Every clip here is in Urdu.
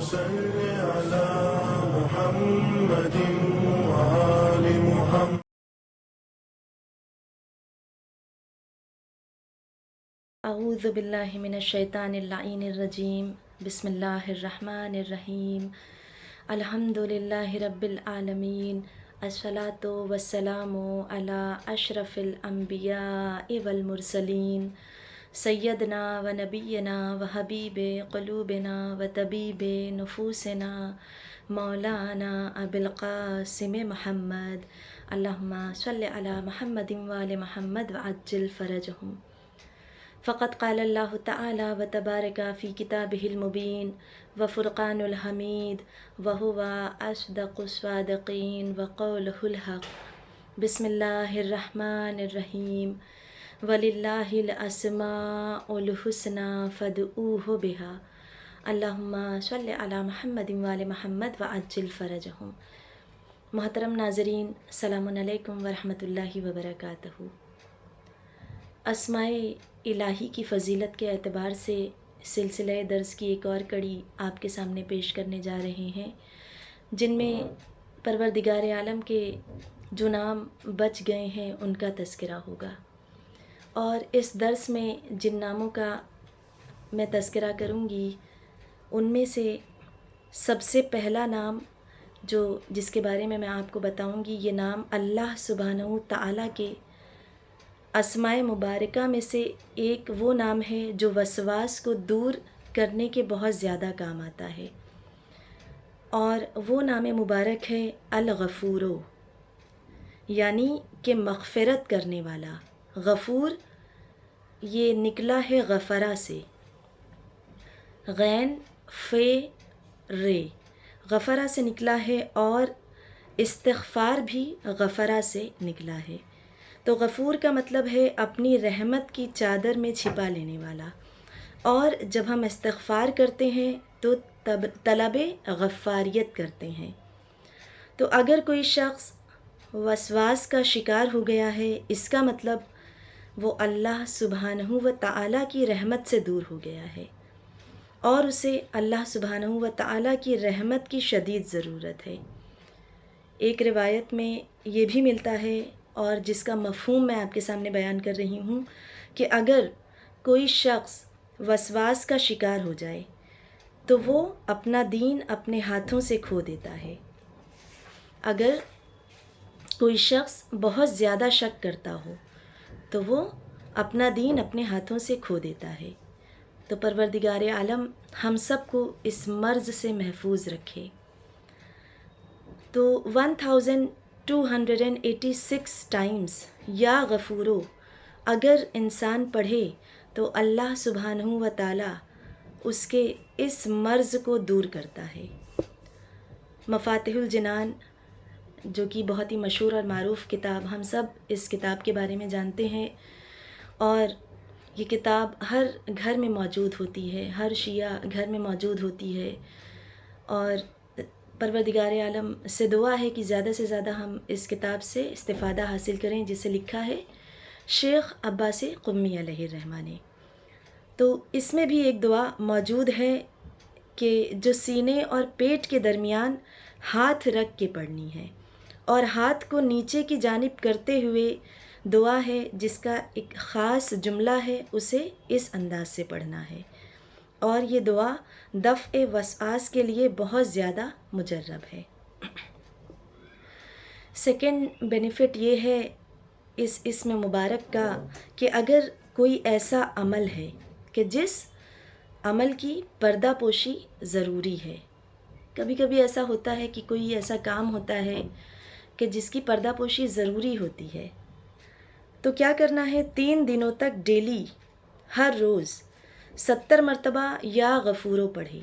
صل على محمد وآل محمد. اعوذ باللہ من الشیطان اللعین الرجیم. بسم اللہ الرحمن الرحیم. الحمد للہ رب العالمین. الصلاۃ والسلام علی اشرف الانبیاء والمرسلین سیدنا و نبینا و حبیب قلوبنا و طبیب نفوسنا مولانا ابی القاسم محمد. اللہم صل علی محمد وآل محمد وعجل فرجہم. فقد قال اللہ تعالی و تبارک فی کتابہ المبین و فرقان الحمید وہو اصدق الصادقین وقولہ الحق. بسم اللہ الرحمن الرحیم. وللہ الاسماء الحسنی فادعوہ بہا. اللہم صل علی محمد وآل محمد وعجل فرجہم. محترم ناظرین، السلام علیکم ورحمۃ اللہ وبرکاتہ. اسماء الہی کی فضیلت کے اعتبار سے سلسلہ درس کی ایک اور کڑی آپ کے سامنے پیش کرنے جا رہے ہیں، جن میں پروردگار عالم کے جو نام بچ گئے ہیں ان کا تذکرہ ہوگا. اور اس درس میں جن ناموں کا میں تذکرہ کروں گی ان میں سے سب سے پہلا نام جس کے بارے میں آپ کو بتاؤں گی، یہ نام اللہ سبحانہ تعالیٰ کے اسماء مبارکہ میں سے ایک وہ نام ہے جو وسواس کو دور کرنے کے بہت زیادہ کام آتا ہے، اور وہ نام مبارک ہے الغفورو، یعنی کہ مغفرت کرنے والا. غفور یہ نکلا ہے غفرہ سے، غین فے رے، غفرہ سے نکلا ہے، اور استغفار بھی غفرہ سے نکلا ہے. تو غفور کا مطلب ہے اپنی رحمت کی چادر میں چھپا لینے والا، اور جب ہم استغفار کرتے ہیں تو طلب غفاریت کرتے ہیں. تو اگر کوئی شخص وسواس کا شکار ہو گیا ہے، اس کا مطلب وہ اللہ سبحانہ و تعالیٰ کی رحمت سے دور ہو گیا ہے، اور اسے اللہ سبحانہ و تعالیٰ کی رحمت کی شدید ضرورت ہے. ایک روایت میں یہ بھی ملتا ہے، اور جس کا مفہوم میں آپ کے سامنے بیان کر رہی ہوں، کہ اگر کوئی شخص وسواس کا شکار ہو جائے تو وہ اپنا دین اپنے ہاتھوں سے کھو دیتا ہے. اگر کوئی شخص بہت زیادہ شک کرتا ہو تو وہ اپنا دین اپنے ہاتھوں سے کھو دیتا ہے. تو پروردگار عالم ہم سب کو اس مرض سے محفوظ رکھے. تو 1286 ٹائمز یا غفورو اگر انسان پڑھے تو اللہ سبحانہ و تعالی اس کے اس مرض کو دور کرتا ہے. مفاتیح الجنان جو کہ بہت ہی مشہور اور معروف کتاب، ہم سب اس کتاب کے بارے میں جانتے ہیں، اور یہ کتاب ہر گھر میں موجود ہوتی ہے، ہر شیعہ گھر میں موجود ہوتی ہے. اور پروردگار عالم سے دعا ہے کہ زیادہ سے زیادہ ہم اس کتاب سے استفادہ حاصل کریں، جسے لکھا ہے شیخ عباس قمی علیہ الرحمہ نے. تو اس میں بھی ایک دعا موجود ہے کہ جو سینے اور پیٹ کے درمیان ہاتھ رکھ کے پڑھنی ہے، اور ہاتھ کو نیچے کی جانب کرتے ہوئے دعا ہے جس کا ایک خاص جملہ ہے، اسے اس انداز سے پڑھنا ہے. اور یہ دعا دفع وسواس کے لیے بہت زیادہ مجرب ہے. سیکنڈ بینیفٹ یہ ہے اس اسم مبارک کا کہ اگر کوئی ایسا عمل ہے کہ جس عمل کی پردہ پوشی ضروری ہے، کبھی کبھی ایسا ہوتا ہے کہ کوئی ایسا کام ہوتا ہے کہ جس کی پردہ پوشی ضروری ہوتی ہے، تو کیا کرنا ہے؟ 3 دنوں تک ڈیلی ہر روز 70 مرتبہ یا غفورو پڑھے،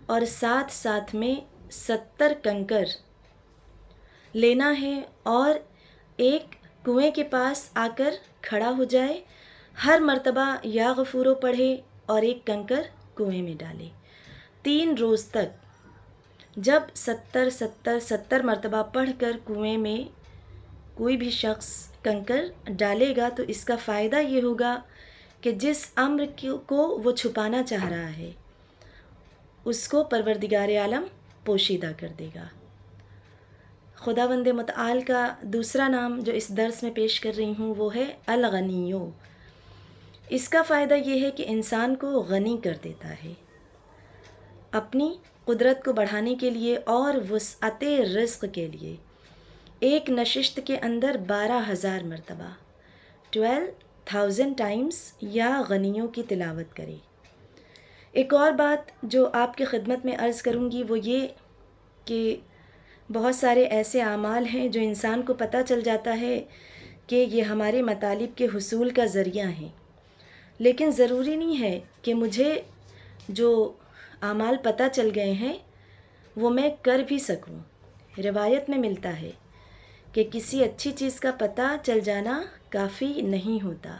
اور ساتھ ساتھ میں 70 کنکر لینا ہے، اور ایک کنویں کے پاس آ کر کھڑا ہو جائے، ہر مرتبہ یا غفورو پڑھے اور ایک کنکر کنویں میں ڈالے. 3 روز تک جب 70 مرتبہ پڑھ کر کنویں میں کوئی بھی شخص کنکر ڈالے گا تو اس کا فائدہ یہ ہوگا کہ جس امر کو وہ چھپانا چاہ رہا ہے اس کو پروردگار عالم پوشیدہ کر دے گا۔ خداوند متعال کا دوسرا نام جو اس درس میں پیش کر رہی ہوں وہ ہے الغنیو۔ اس کا فائدہ یہ ہے کہ انسان کو غنی کر دیتا ہے، اپنی قدرت کو بڑھانے کے لیے اور وسعت رزق کے لیے ایک نشست کے اندر 12,000 مرتبہ 12,000 ٹائمز یا غنیوں کی تلاوت کرے۔ ایک اور بات جو آپ کی خدمت میں عرض کروں گی وہ یہ کہ بہت سارے ایسے اعمال ہیں جو انسان کو پتہ چل جاتا ہے کہ یہ ہمارے مطالب کے حصول کا ذریعہ ہیں، لیکن ضروری نہیں ہے کہ مجھے جو اعمال پتہ چل گئے ہیں وہ میں کر بھی سکوں۔ روایت میں ملتا ہے کہ کسی اچھی چیز کا پتہ چل جانا کافی نہیں ہوتا،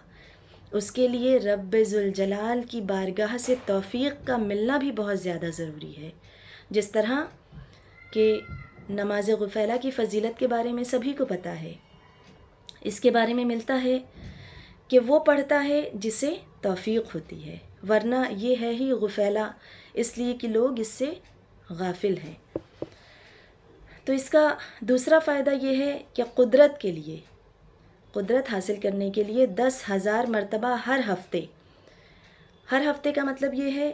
اس کے لیے رب ذوالجلال کی بارگاہ سے توفیق کا ملنا بھی بہت زیادہ ضروری ہے۔ جس طرح کہ نماز غفیلہ کی فضیلت کے بارے میں سبھی کو پتہ ہے، اس کے بارے میں ملتا ہے کہ وہ پڑھتا ہے جسے توفیق ہوتی ہے، ورنہ یہ ہے ہی غفیلہ اس لیے کہ لوگ اس سے غافل ہیں۔ تو اس کا دوسرا فائدہ یہ ہے کہ قدرت حاصل کرنے کے لیے 10,000 مرتبہ ہر ہفتے کا مطلب یہ ہے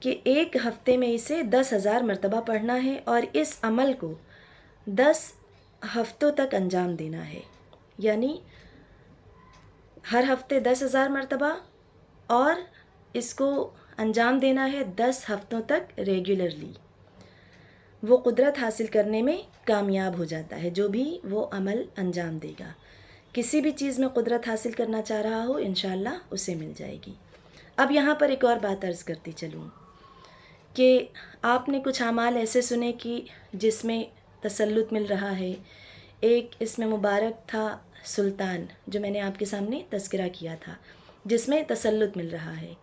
کہ ایک ہفتے میں اسے 10,000 مرتبہ پڑھنا ہے اور اس عمل کو 10 ہفتوں تک انجام دینا ہے، یعنی ہر ہفتے 10,000 مرتبہ اور اس کو انجام دینا ہے 10 ہفتوں تک ریگولرلی۔ وہ قدرت حاصل کرنے میں کامیاب ہو جاتا ہے جو بھی وہ عمل انجام دے گا۔ کسی بھی چیز میں قدرت حاصل کرنا چاہ رہا ہو انشاءاللہ اسے مل جائے گی۔ اب یہاں پر ایک اور بات عرض کرتی چلوں کہ آپ نے کچھ اعمال ایسے سنے کہ جس میں تسلط مل رہا ہے۔ ایک اس میں مبارک تھا سلطان، جو میں نے آپ کے سامنے تذکرہ کیا تھا، جس میں تسلط مل رہا ہے۔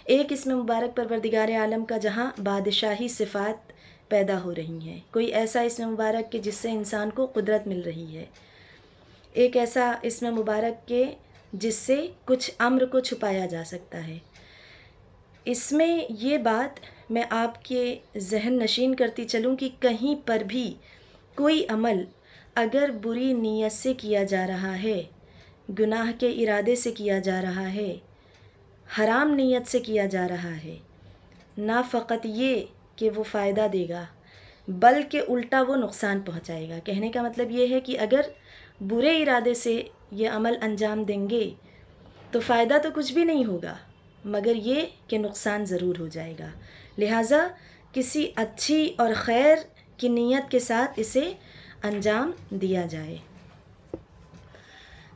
ایک اس میں مبارک پروردگار عالم کا جہاں بادشاہی صفات پیدا ہو رہی ہیں، کوئی ایسا اس میں مبارک کہ جس سے انسان کو قدرت مل رہی ہے، ایک ایسا اس میں مبارک کہ جس سے کچھ امر کو چھپایا جا سکتا ہے۔ اس میں یہ بات میں آپ کے ذہن نشین کرتی چلوں کہ کہیں پر بھی کوئی عمل اگر بری نیت سے کیا جا رہا ہے، گناہ کے ارادے سے کیا جا رہا ہے، حرام نیت سے کیا جا رہا ہے، نہ فقط یہ کہ وہ فائدہ دے گا بلکہ الٹا وہ نقصان پہنچائے گا۔ کہنے کا مطلب یہ ہے کہ اگر برے ارادے سے یہ عمل انجام دیں گے تو فائدہ تو کچھ بھی نہیں ہوگا، مگر یہ کہ نقصان ضرور ہو جائے گا۔ لہٰذا کسی اچھی اور خیر کی نیت کے ساتھ اسے انجام دیا جائے۔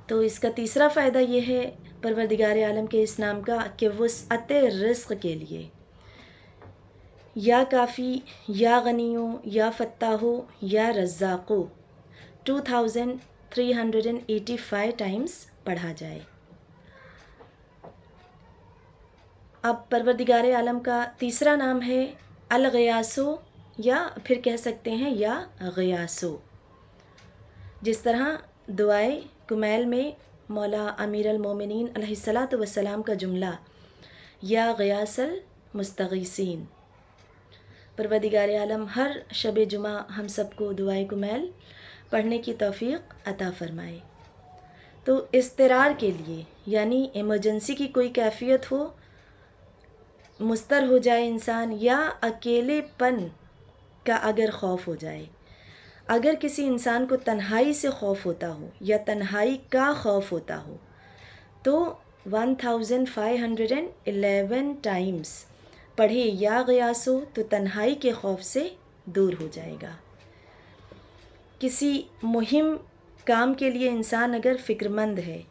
تو اس کا تیسرا فائدہ یہ ہے پروردگار عالم کے اس نام کا کہ وسعت رزق کے لیے یا کافی، یا غنیوں، یا فتاحو، یا رزاقو 2385 ٹائمز پڑھا جائے۔ اب پروردگار عالم کا تیسرا نام ہے الغیاسو، یا پھر کہہ سکتے ہیں یا غیاسو۔ جس طرح دعائے کمیل میں مولا امیر المومنین علیہ الصلاۃ والسلام کا جملہ یا غیاث المستغیثین۔ پروردگار عالم ہر شب جمعہ ہم سب کو دعائے کمیل پڑھنے کی توفیق عطا فرمائے۔ تو اضطرار کے لیے یعنی ایمرجنسی کی کوئی کیفیت ہو، مضطر ہو جائے انسان، یا اکیلے پن کا اگر خوف ہو جائے، اگر کسی انسان کو تنہائی سے خوف ہوتا ہو یا تنہائی کا خوف ہوتا ہو تو 1511 ٹائمز پڑھے یا غیاسو تو تنہائی کے خوف سے دور ہو جائے گا۔ کسی مہم کام کے لیے انسان اگر فکر مند ہے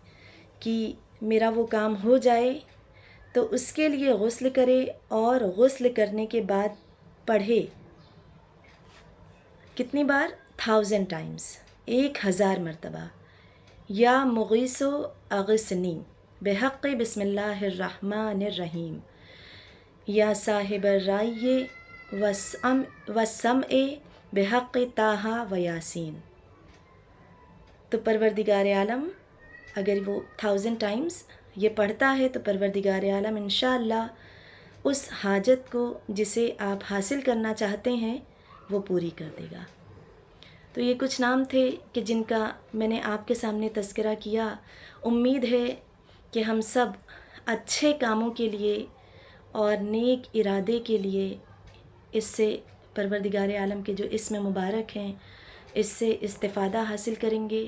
کہ میرا وہ کام ہو جائے تو اس کے لیے غسل کرے اور غسل کرنے کے بعد پڑھے کتنی بار؟ 1000 ٹائمز، 1000 مرتبہ، یا مغیثو اغثنی بحق بسم اللہ الرحمن الرحیم، یا صاحب الرائے والسمع بحق طٰہٰ و یاسین۔ تو پروردگار عالم اگر وہ 1000 ٹائمز یہ پڑھتا ہے تو پروردگار عالم انشاءاللہ اس حاجت کو جسے آپ حاصل کرنا چاہتے ہیں وہ پوری کر دے گا۔ تو یہ کچھ نام تھے کہ جن کا میں نے آپ کے سامنے تذکرہ کیا۔ امید ہے کہ ہم سب اچھے کاموں کے لیے اور نیک ارادے کے لیے اس سے پروردگار عالم کے جو اسم مبارک ہیں اس سے استفادہ حاصل کریں گے،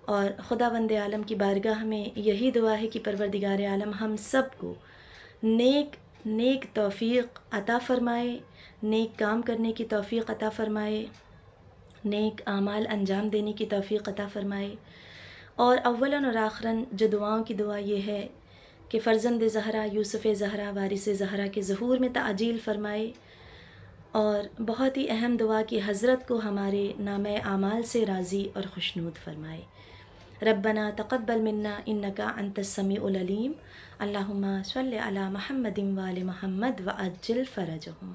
اور خداوند عالم کی بارگاہ میں یہی دعا ہے کہ پروردگار عالم ہم سب کو نیک توفیق عطا فرمائے، نیک کام کرنے کی توفیق عطا فرمائے، نیک اعمال انجام دینے کی توفیق عطا فرمائے۔ اور اولاً اور آخراً جو دعاؤں کی دعا یہ ہے کہ فرزند زہرا یوسف زہرا وارث زہرا کے ظہور میں تعجیل فرمائے، اور بہت ہی اہم دعا کہ حضرت کو ہمارے نامہ اعمال سے راضی اور خوشنود فرمائے۔ ربنا تقبل منا انک انت السمیع العلیم، اللہم صل علی محمد وآل محمد وعجل فرجہم۔